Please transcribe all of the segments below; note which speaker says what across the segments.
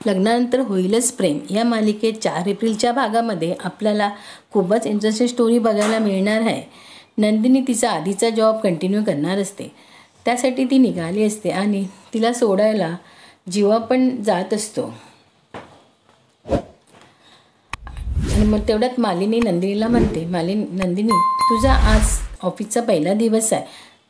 Speaker 1: लग्नानंतर होईलच प्रेम या मालिकेत 4 एप्रिलच्या भागामध्ये आपल्याला खूपच इंटरेस्टिंग स्टोरी बघायला मिळणार आहे. नंदिनी तिचा आधीचा जॉब कंटिन्यू करणार असते. त्यासाठी ती निघाली असते आणि तिला सोडायला जीवा पण जात असतो. आणि मग तेवढ्यात मालिनी नंदिनीला म्हणते, नंदिनी तुझा आज ऑफिसचा पहिला दिवस आहे,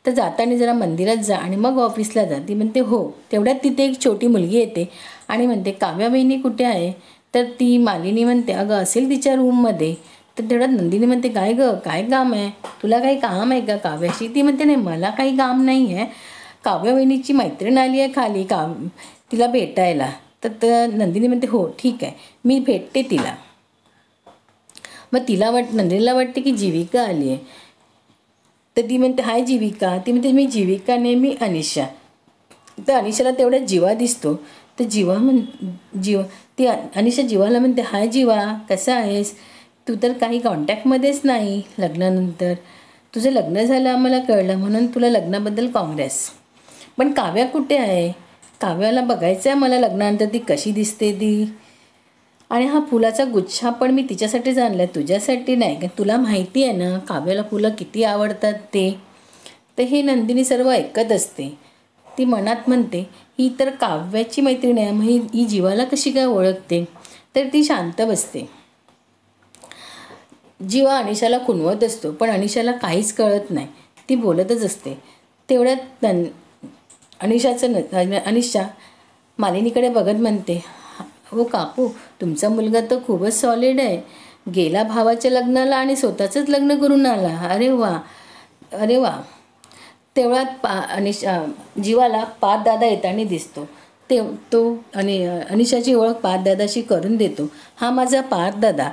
Speaker 1: तर जाताना जरा मंदिरात जा आणि मग ऑफिसला जा. ती म्हणते हो. तेवढ्यात तिथे एक छोटी मुलगी येते आणि म्हणते काव्या बहिणी कुठे आहे. तर ती मालिनी म्हणते अगं असेल तिच्या रूममध्ये. तर तेवढ्यात नंदिनी म्हणते काय गं, काय काम आहे तुला, काही काम आहे का काव्याशी. ती म्हणते नाही मला काही काम नाही आहे, काव्या बहिणीची मैत्रीण आली आहे खाली तिला भेटायला. तर नंदिनी म्हणते हो ठीक आहे मी भेटते तिला. मग नंदिनीला वाटते की जीविका आली आहे. तर ती म्हणते हाय जीविका. ती म्हणते मी जीविका नाही, मी अनिशा. तर अनिशाला तेवढ्यात जीवा दिसतो. तर ती अनिशा जीवाला म्हणते हाय जीवा, कसा आहेस तू, तर काही कॉन्टॅक्टमध्येच नाही लग्नानंतर. तुझं लग्न झालं आम्हाला कळलं, म्हणून तुला लग्नाबद्दल काँग्रेस. पण काव्या कुठे आहे, काव्याला बघायचं आहे मला लग्नानंतर, ती कशी दिसते ती. आणि हा फुलाचा गुच्छा पण मी तिच्यासाठीच आणला आहे, तुझ्यासाठी नाही का. तुला माहिती आहे ना काव्याला फुलं किती आवडतात ते. तर हे नंदिनी सर्व ऐकत असते. ती मनात म्हणते ही तर काव्याची मैत्रीण आहे, मग ही जीवाला कशी काय ओळखते. तर ती शांत बसते. जीवा अनिशाला खुणवत असतो, पण अनिशाला काहीच कळत नाही, ती बोलतच असते. तेवढ्यात अनिशा मालिनीकडे बघत म्हणते हो काकू, तुमचा मुलगा तर खूपच सॉलिड आहे, गेला भावाच्या लग्नाला आणि स्वतःचंच लग्न करून आला. अरे वा अरे वा. तेवढ्यात जीवाला पाच दादा येताना दिसतो. तो अनिशाची ओळख पाच दादाशी करून देतो. हा माझा पाच दादा,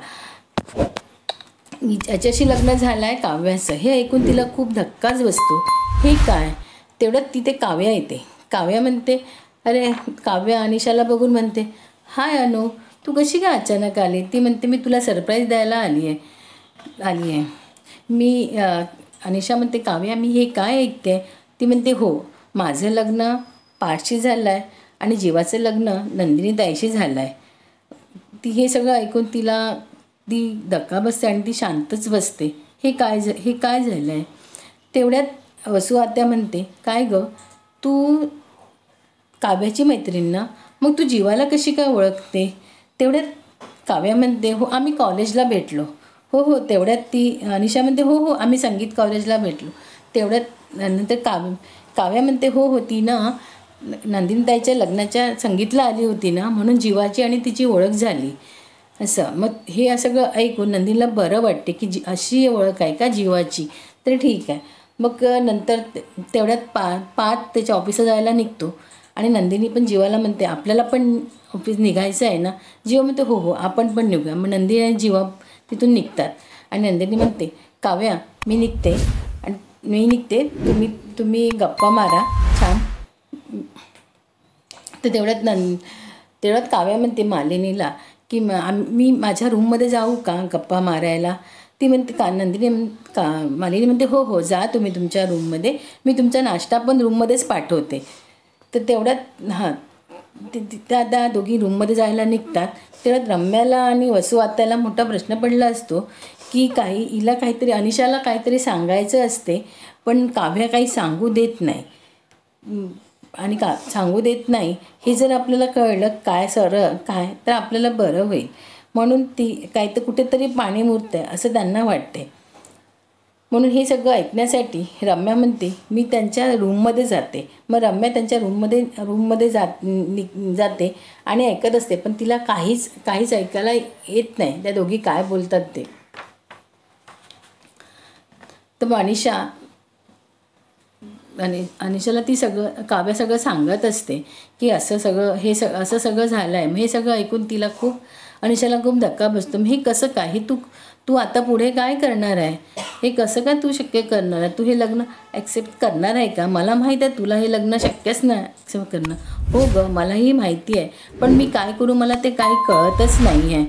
Speaker 1: याच्याशी लग्न झालं आहे काव्याचं. हे ऐकून तिला खूप धक्काच बसतो. हे काय. तेवढ्यात तिथे काव्या येते. काव्या म्हणते अरे काव्या अनिशाला बघून म्हणते हाय अनु, तू कशी काय अचानक आली. ती म्हणते मी तुला सरप्राईज द्यायला आली आहे. अनिशा म्हणते काव्या मी हे काय ऐकते. ती म्हणते हो, माझं लग्न पाठशी झालं आहे आणि जीवाचं लग्न नंदिनी ताईशी झालं आहे. ती हे सगळं ऐकून ती धक्का बसते आणि ती शांतच बसते. हे काय झालं आहे. तेवढ्यात वसू आत्या म्हणते काय गं, तू काव्याची मैत्रीण ना, मग तू जीवाला कशी काय ओळखते. तेवढ्यात काव्या म्हणते हो आम्ही कॉलेजला भेटलो. हो. तेवढ्यात ती अनिशा म्हणते हो आम्ही संगीत कॉलेजला भेटलो. तेवढ्यात नंतर काव्या म्हणते हो ती ना नंदिनीताईच्या लग्नाच्या संगीतला आली होती ना, म्हणून जीवाची आणि तिची ओळख झाली असं. मग हे सगळं ऐकून नंदिनीला बरं वाटते की अशी ओळख आहे का जीवाची, तर ठीक आहे. मग नंतर तेवढ्यात पाच त्याच्या ऑफिसला जायला निघतो आणि नंदिनी पण जीवाला म्हणते आपल्याला पण ऑफिस निघायचं आहे ना. जीवा म्हणते हो आपण पण निघूया. मग नंदिनी आणि जीवा तिथून निघतात आणि नंदिनी म्हणते काव्या मी निघते तुम्ही गप्पा मारा छान. तर तेवढ्यात काव्या म्हणते मालिनीला की मी माझ्या रूममध्ये जाऊ का गप्पा मारायला. ती म्हणते मालिनी म्हणते हो जा तुम्ही तुमच्या रूममध्ये, मी तुमचा नाश्ता पण रूममध्येच पाठवते. तर तेवढ्यात त्या दोघी रूममध्ये जायला निघतात. तेवढ्यात रम्याला आणि वसू आत्याला मोठा प्रश्न पडला असतो की हिला काहीतरी अनिशाला काहीतरी सांगायचं असते, पण काव्या काही सांगू देत नाही. आणि सांगू देत नाही हे जर आपल्याला कळलं काय तर आपल्याला बरं होईल. म्हणून ती काही तर कुठेतरी पाणी मुरतंय असं त्यांना वाटते. म्हणून हे सगळं ऐकण्यासाठी रम्या म्हणते मी त्यांच्या रूममध्ये जाते. मग रम्या त्यांच्या रूममध्ये जाते आणि ऐकत असते, पण तिला काहीच ऐकायला येत नाही त्या दोघी काय बोलतात ते. तर मग अनिशाला काव्या सगळं सांगत असते की असं सगळं झालं आहे. मग हे सगळं ऐकून अनिशाला खूप धक्का बसतो. मग हे कसं काय, हे तू आता पुढे काय करणार आहे, हे कसं काय तू शक्य करणार आहे, तू हे लग्न ॲक्सेप्ट करणार आहे का. मला माहीत आहे तुला हे लग्न शक्यच नाही ॲक्सेप्ट करणं. हो गं मलाही माहिती आहे, पण मी काय करू मला ते काही कळतच नाही आहे.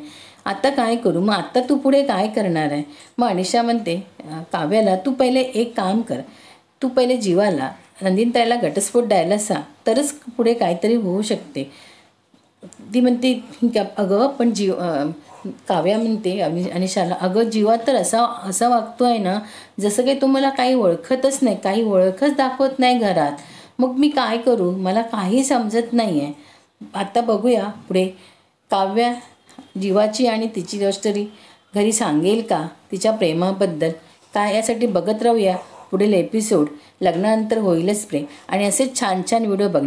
Speaker 1: आता काय करू, मग आता तू पुढे काय करणार आहे. मग अनिशा म्हणते काव्याला तू पहिले एक काम कर, तू पहिले जीवाला नंदिनीताईला घटस्फोट द्यायला सांग, तरच पुढे काहीतरी होऊ शकते. ती म्हणते अगं पण काव्या म्हणते अनिशाला, अगं जीवा तर असा वागतोय ना जसं काही तुम्हाला काही ओळखतच नाही, काही ओळखच दाखवत नाही घरात. मग मी काय करू, मला काही समजत नाही आहे. आता बघूया पुढे काव्या जीवाची आणि तिची गोष्ट घरी सांगेल का तिच्या प्रेमाबद्दल, काय यासाठी बघत राहूया पुढील एपिसोड. लग्नानंतर होईलच प्रेम आणि असेच छान छान व्हिडिओ बघ.